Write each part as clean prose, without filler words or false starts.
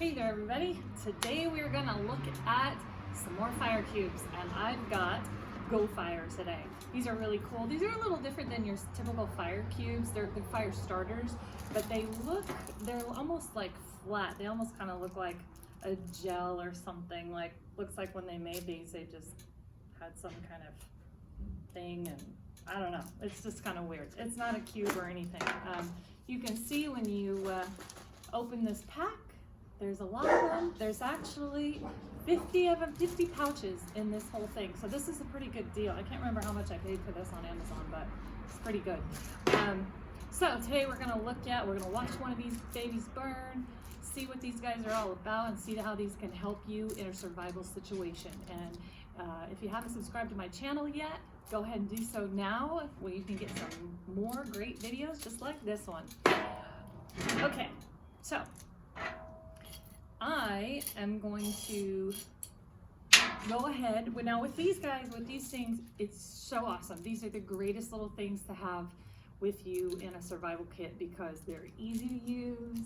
Hey there everybody, today we're gonna look at some more fire cubes, and I've got GoFire today. These are really cool. These are a little different than your typical fire cubes. They're fire starters, but they're almost like flat. They almost kind of look like a gel or something. Like, looks like when they made these, they just had some kind of thing, and I don't know. It's just kind of weird. It's not a cube or anything. You can see when you open this pack, there's a lot of them. There's actually 50 of them, 50 pouches in this whole thing. So this is a pretty good deal. I can't remember how much I paid for this on Amazon, but it's pretty good. So today we're gonna watch one of these babies burn, see what these guys are all about, and see how these can help you in a survival situation. And if you haven't subscribed to my channel yet, go ahead and do so now, where you can get some more great videos just like this one. Okay, so I am going to go ahead. Now with these guys, with these things, it's so awesome. These are the greatest little things to have with you in a survival kit because they're easy to use.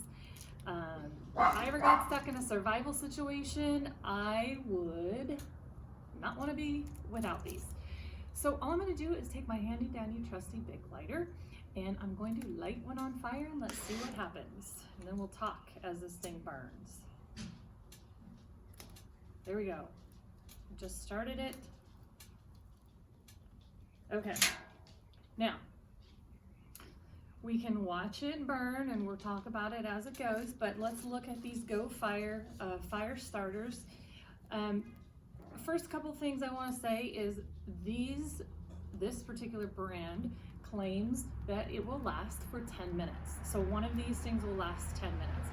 If I ever got stuck in a survival situation, I would not want to be without these. So all I'm going to do is take my handy dandy trusty big lighter, and I'm going to light one on fire and let's see what happens. And then we'll talk as this thing burns. There we go. Just started it. Okay. Now, we can watch it burn and we'll talk about it as it goes, but let's look at these GoFire fire starters. First couple things I want to say is this particular brand claims that it will last for 10 minutes. So one of these things will last 10 minutes.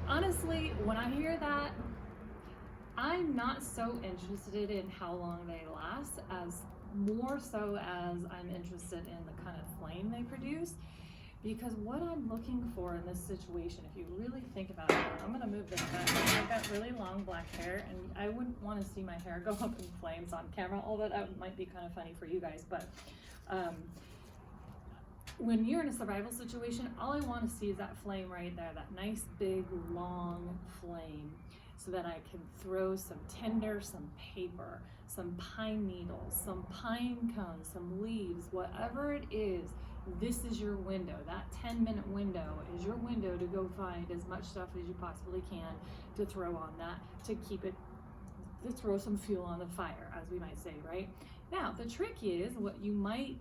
Honestly, when I hear that, I'm not so interested in how long they last, as more so as I'm interested in the kind of flame they produce. Because what I'm looking for in this situation, if you really think about it, I'm gonna move this back. I've got really long black hair, and I wouldn't want to see my hair go up in flames on camera, although that might be kind of funny for you guys. But when you're in a survival situation, all I want to see is that flame right there, that nice big long flame, so that I can throw some tinder, some paper, some pine needles, some pine cones, some leaves, whatever it is. This is your window. That 10-minute window is your window to go find as much stuff as you possibly can to throw on that, to throw some fuel on the fire, as we might say, right? Now, the trick is, what you might,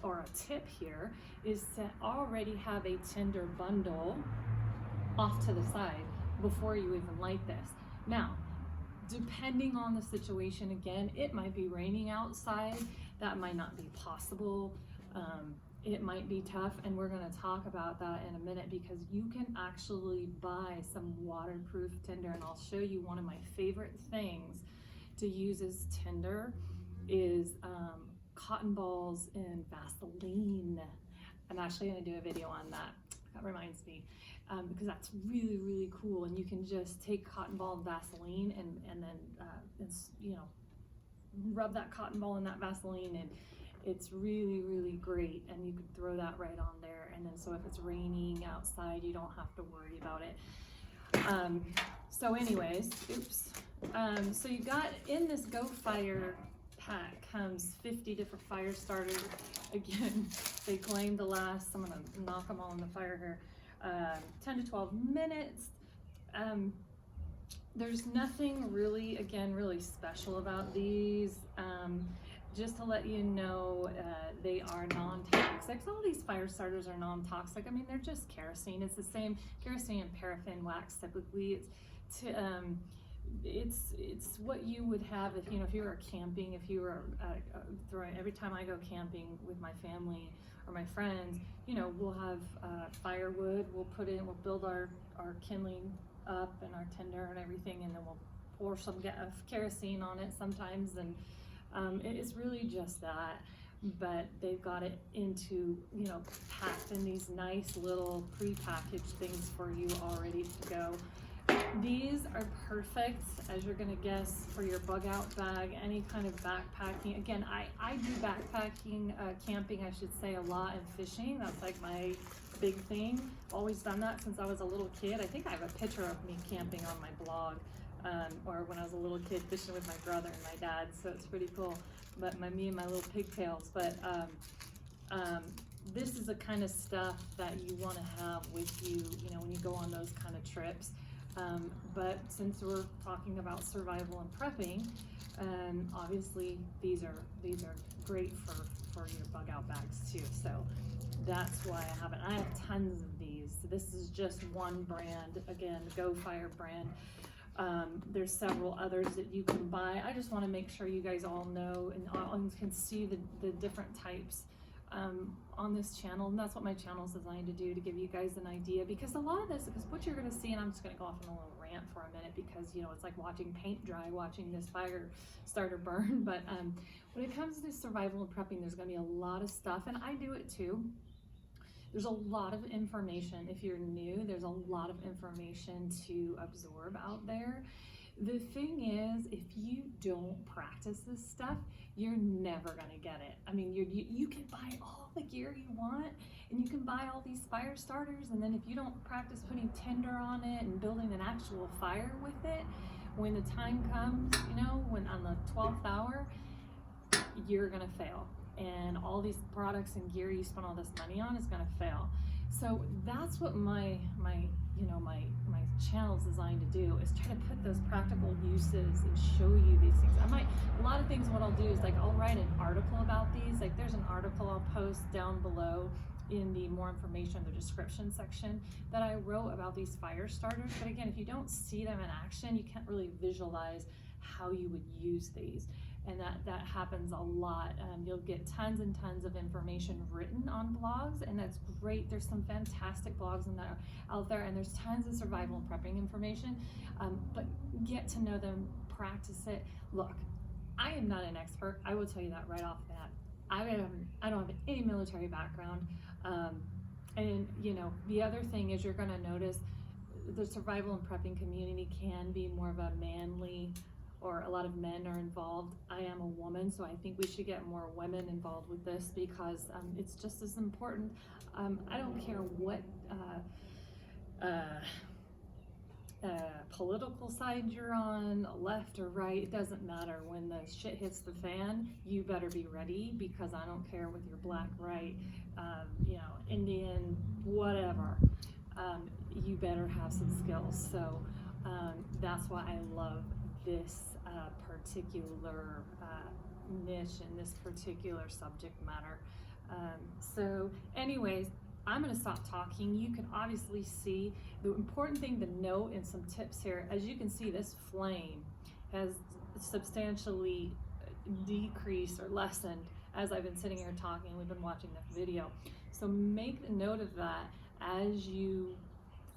or a tip here, is to already have a tinder bundle off to the side before you even light this. Now, depending on the situation, again, it might be raining outside. That might not be possible. It might be tough, and we're going to talk about that in a minute, because you can actually buy some waterproof tinder, and I'll show you one of my favorite things to use as tinder is cotton balls and Vaseline. I'm actually going to do a video on that. That reminds me, because that's really, really cool. And you can just take cotton ball and Vaseline and then rub that cotton ball in that Vaseline, and it's really, really great. And you can throw that right on there, and then so if it's raining outside, you don't have to worry about it. So anyways, oops. So you got, in this GoFire pack comes 50 different fire starters. Again, they claim to last, I'm gonna knock them all in the fire here, 10 to 12 minutes. There's nothing really, again, really special about these. Just to let you know, they are non-toxic. So all these fire starters are non-toxic. I mean, they're just kerosene. It's the same kerosene and paraffin wax typically. It's what you would have if you were camping, if you were every time I go camping with my family or my friends, we'll have firewood, we'll build our kindling up and our tinder and everything, and then we'll pour some kerosene on it sometimes, and it's really just that. But they've got it packed in these nice little pre-packaged things for you all ready to go. These are perfect, as you're gonna guess, for your bug out bag, any kind of backpacking. Again, I do backpacking, camping, I should say, a lot, and fishing. That's like my big thing. Always done that since I was a little kid. I think I have a picture of me camping on my blog, or when I was a little kid fishing with my brother and my dad, so it's pretty cool. But me and my little pigtails. But this is the kind of stuff that you want to have with you, you know, when you go on those kind of trips. But since we're talking about survival and prepping, obviously these are great for your bug out bags too. So that's why I have it. I have tons of these. This is just one brand, again, the GoFire brand. There's several others that you can buy. I just want to make sure you guys all know and all can see the different types on this channel, and that's what my channel is designed to do, to give you guys an idea, because a lot of this, because what you're going to see, and I'm just going to go off on a little rant for a minute, because you know it's like watching paint dry, watching this fire starter burn. But when it comes to survival and prepping, there's going to be a lot of stuff, and I do it too. There's a lot of information. If you're new, there's a lot of information to absorb out there. The thing is, if you don't practice this stuff, you're never gonna get it. I mean, you can buy all the gear you want, and you can buy all these fire starters, and then if you don't practice putting tinder on it and building an actual fire with it, when the time comes, you know, when on the 12th hour, you're gonna fail. And all these products and gear you spend all this money on is gonna fail. So that's what my channel is designed to do, is try to put those practical uses and show you these things. A lot of things what I'll do is like I'll write an article about these. Like there's an article I'll post down below in the more information, the description section, that I wrote about these fire starters. But again, if you don't see them in action, you can't really visualize how you would use these. And that happens a lot. You'll get tons and tons of information written on blogs, and that's great. There's some fantastic blogs out there, and there's tons of survival and prepping information. But get to know them, practice it. Look, I am not an expert. I will tell you that right off the bat. I don't have any military background. And you know, the other thing is, you're going to notice the survival and prepping community can be more of a manly, or a lot of men are involved. I am a woman, so I think we should get more women involved with this, because it's just as important. I don't care what political side you're on, left or right, it doesn't matter. When the shit hits the fan, you better be ready, because I don't care whether you're black, white, you know, Indian, whatever. You better have some skills. So that's why I love this particular niche and this particular subject matter. So anyways, I'm going to stop talking. You can obviously see the important thing to note, and some tips here. As you can see, this flame has substantially decreased or lessened as I've been sitting here talking. We've been watching the video. So make a note of that as you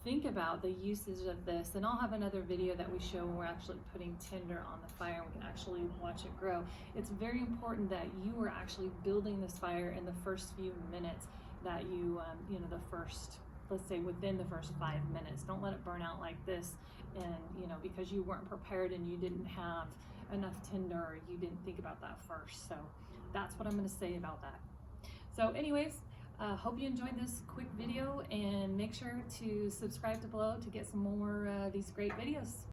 think about the usage of this. And I'll have another video that we show when we're actually putting tinder on the fire and we can actually watch it grow. It's very important that you are actually building this fire in the first few minutes that you know, the first, let's say within the first 5 minutes. Don't let it burn out like this, and you know, because you weren't prepared and you didn't have enough tinder, or you didn't think about that first. So that's what I'm going to say about that. So anyways, hope you enjoyed this quick video, and make sure to subscribe to below to get some more these great videos.